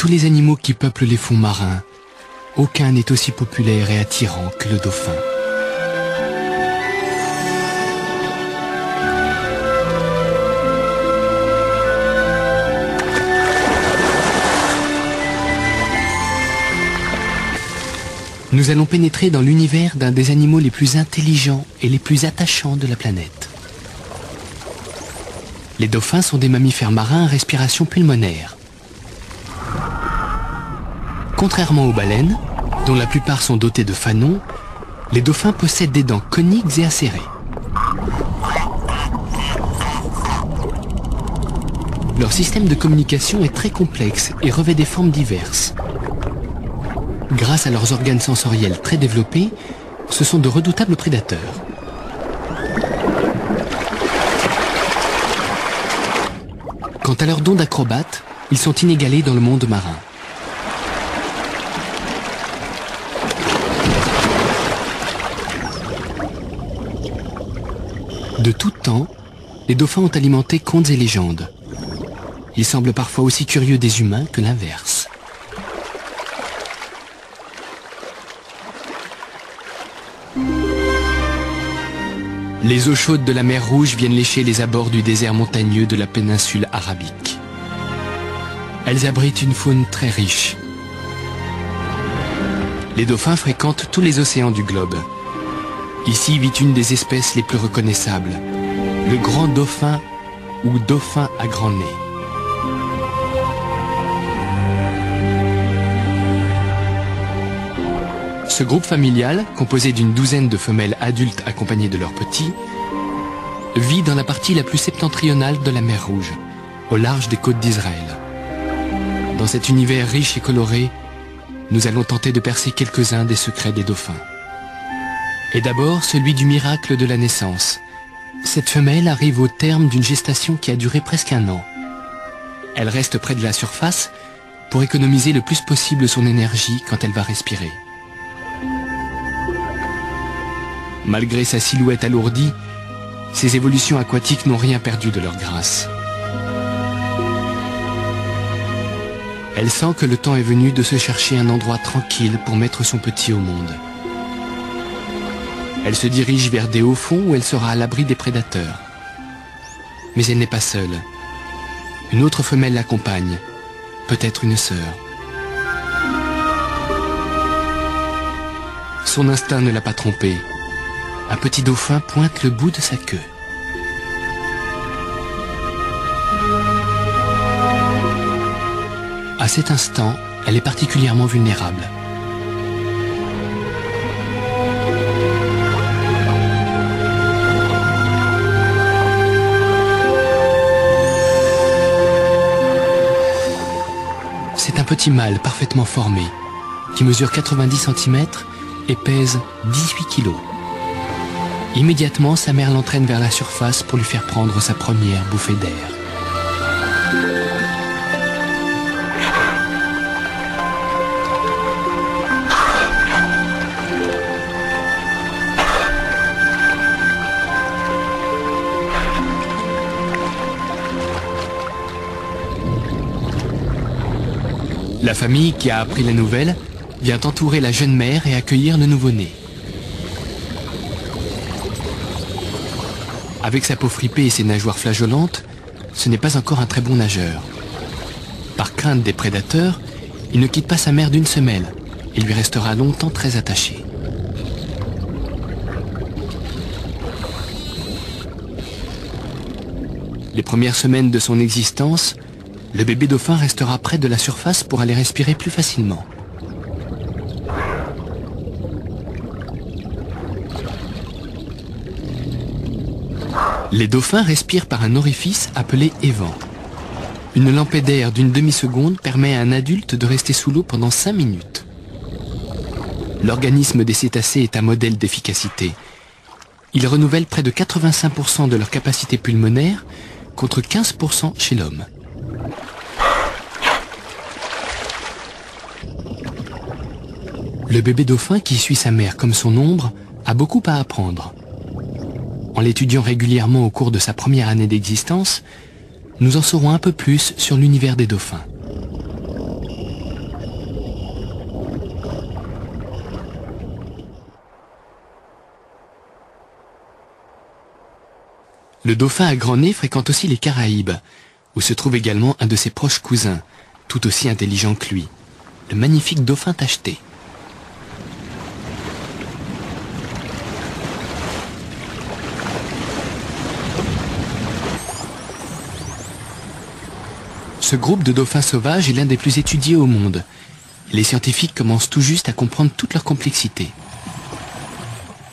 tous les animaux qui peuplent les fonds marins, aucun n'est aussi populaire et attirant que le dauphin. Nous allons pénétrer dans l'univers d'un des animaux les plus intelligents et les plus attachants de la planète. Les dauphins sont des mammifères marins à respiration pulmonaire. Contrairement aux baleines, dont la plupart sont dotés de fanons, les dauphins possèdent des dents coniques et acérées. Leur système de communication est très complexe et revêt des formes diverses. Grâce à leurs organes sensoriels très développés, ce sont de redoutables prédateurs. Quant à leurs dons d'acrobates, ils sont inégalés dans le monde marin. De tout temps, les dauphins ont alimenté contes et légendes. Ils semblent parfois aussi curieux des humains que l'inverse. Les eaux chaudes de la mer Rouge viennent lécher les abords du désert montagneux de la péninsule arabique. Elles abritent une faune très riche. Les dauphins fréquentent tous les océans du globe. Ici vit une des espèces les plus reconnaissables, le grand dauphin ou dauphin à grand nez. Ce groupe familial, composé d'une douzaine de femelles adultes accompagnées de leurs petits, vit dans la partie la plus septentrionale de la mer Rouge, au large des côtes d'Israël. Dans cet univers riche et coloré, nous allons tenter de percer quelques-uns des secrets des dauphins. Et d'abord, celui du miracle de la naissance. Cette femelle arrive au terme d'une gestation qui a duré presque 1 an. Elle reste près de la surface pour économiser le plus possible son énergie quand elle va respirer. Malgré sa silhouette alourdie, ses évolutions aquatiques n'ont rien perdu de leur grâce. Elle sent que le temps est venu de se chercher un endroit tranquille pour mettre son petit au monde. Elle se dirige vers des hauts fonds où elle sera à l'abri des prédateurs. Mais elle n'est pas seule. Une autre femelle l'accompagne, peut-être une sœur. Son instinct ne l'a pas trompée. Un petit dauphin pointe le bout de sa queue. À cet instant, elle est particulièrement vulnérable. C'est un petit mâle parfaitement formé, qui mesure 90 cm et pèse 18 kg. Immédiatement, sa mère l'entraîne vers la surface pour lui faire prendre sa première bouffée d'air. La famille qui a appris la nouvelle vient entourer la jeune mère et accueillir le nouveau-né. Avec sa peau fripée et ses nageoires flageolantes, ce n'est pas encore un très bon nageur. Par crainte des prédateurs, il ne quitte pas sa mère d'une semelle et lui restera longtemps très attaché. Les premières semaines de son existence, le bébé dauphin restera près de la surface pour aller respirer plus facilement. Les dauphins respirent par un orifice appelé évent. Une lampée d'air d'une demi-seconde permet à un adulte de rester sous l'eau pendant 5 minutes. L'organisme des cétacés est un modèle d'efficacité. Ils renouvellent près de 85% de leur capacité pulmonaire contre 15% chez l'homme. Le bébé dauphin qui suit sa mère comme son ombre a beaucoup à apprendre. En l'étudiant régulièrement au cours de sa première année d'existence, nous en saurons un peu plus sur l'univers des dauphins. Le dauphin à grand nez fréquente aussi les Caraïbes, où se trouve également un de ses proches cousins, tout aussi intelligent que lui, le magnifique dauphin tacheté. Ce groupe de dauphins sauvages est l'un des plus étudiés au monde. Les scientifiques commencent tout juste à comprendre toute leur complexité.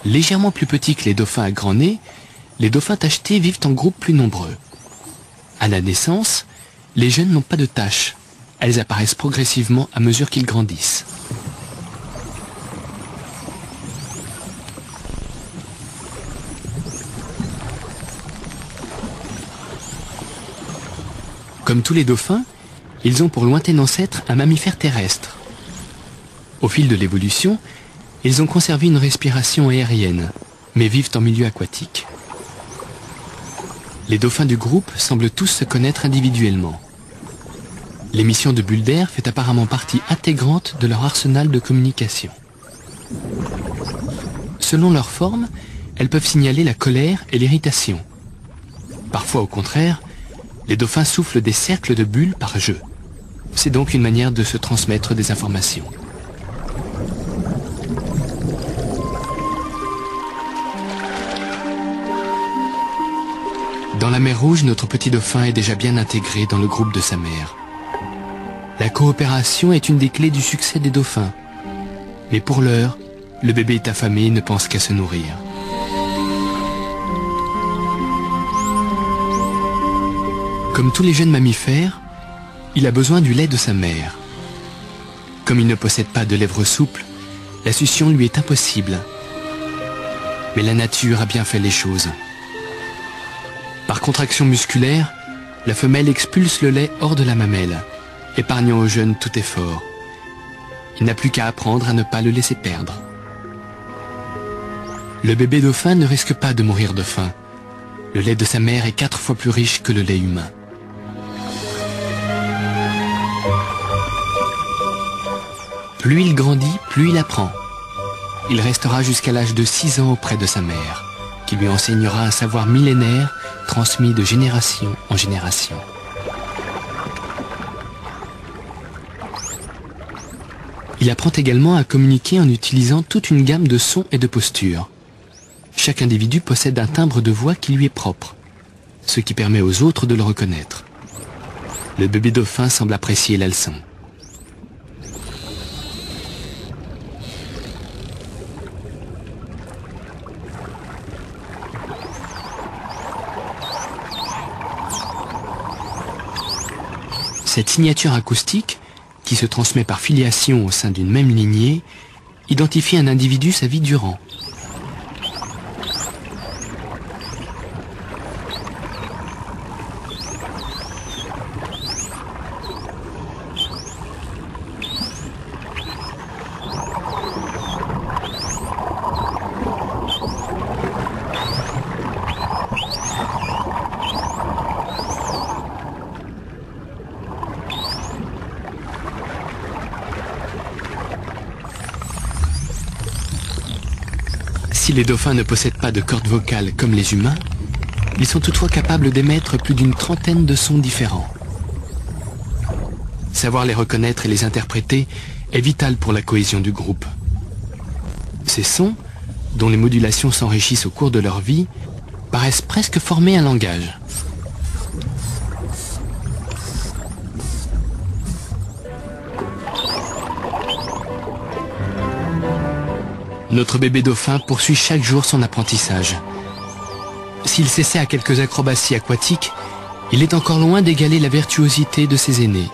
Légèrement plus petits que les dauphins à grand nez, les dauphins tachetés vivent en groupes plus nombreux. À la naissance, les jeunes n'ont pas de taches. Elles apparaissent progressivement à mesure qu'ils grandissent. Comme tous les dauphins, ils ont pour lointain ancêtre un mammifère terrestre. Au fil de l'évolution, ils ont conservé une respiration aérienne, mais vivent en milieu aquatique. Les dauphins du groupe semblent tous se connaître individuellement. L'émission de bulles d'air fait apparemment partie intégrante de leur arsenal de communication. Selon leur forme, elles peuvent signaler la colère et l'irritation. Parfois, au contraire, les dauphins soufflent des cercles de bulles par jeu. C'est donc une manière de se transmettre des informations. Dans la mer Rouge, notre petit dauphin est déjà bien intégré dans le groupe de sa mère. La coopération est une des clés du succès des dauphins. Mais pour l'heure, le bébé est affamé et ne pense qu'à se nourrir. Comme tous les jeunes mammifères, il a besoin du lait de sa mère. Comme il ne possède pas de lèvres souples, la succion lui est impossible. Mais la nature a bien fait les choses. Par contraction musculaire, la femelle expulse le lait hors de la mamelle, épargnant au jeune tout effort. Il n'a plus qu'à apprendre à ne pas le laisser perdre. Le bébé dauphin ne risque pas de mourir de faim. Le lait de sa mère est 4 fois plus riche que le lait humain. Plus il grandit, plus il apprend. Il restera jusqu'à l'âge de 6 ans auprès de sa mère, qui lui enseignera un savoir millénaire transmis de génération en génération. Il apprend également à communiquer en utilisant toute une gamme de sons et de postures. Chaque individu possède un timbre de voix qui lui est propre, ce qui permet aux autres de le reconnaître. Le bébé dauphin semble apprécier la leçon. Cette signature acoustique, qui se transmet par filiation au sein d'une même lignée, identifie un individu sa vie durant. Si les dauphins ne possèdent pas de cordes vocales comme les humains, ils sont toutefois capables d'émettre plus d'une trentaine de sons différents. Savoir les reconnaître et les interpréter est vital pour la cohésion du groupe. Ces sons, dont les modulations s'enrichissent au cours de leur vie, paraissent presque former un langage. Notre bébé dauphin poursuit chaque jour son apprentissage. S'il s'essaie à quelques acrobaties aquatiques, il est encore loin d'égaler la virtuosité de ses aînés.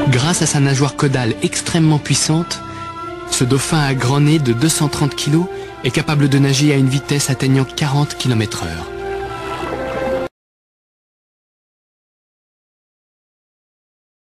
Grâce à sa nageoire caudale extrêmement puissante, ce dauphin à grand nez de 230 kg est capable de nager à une vitesse atteignant 40 km/h.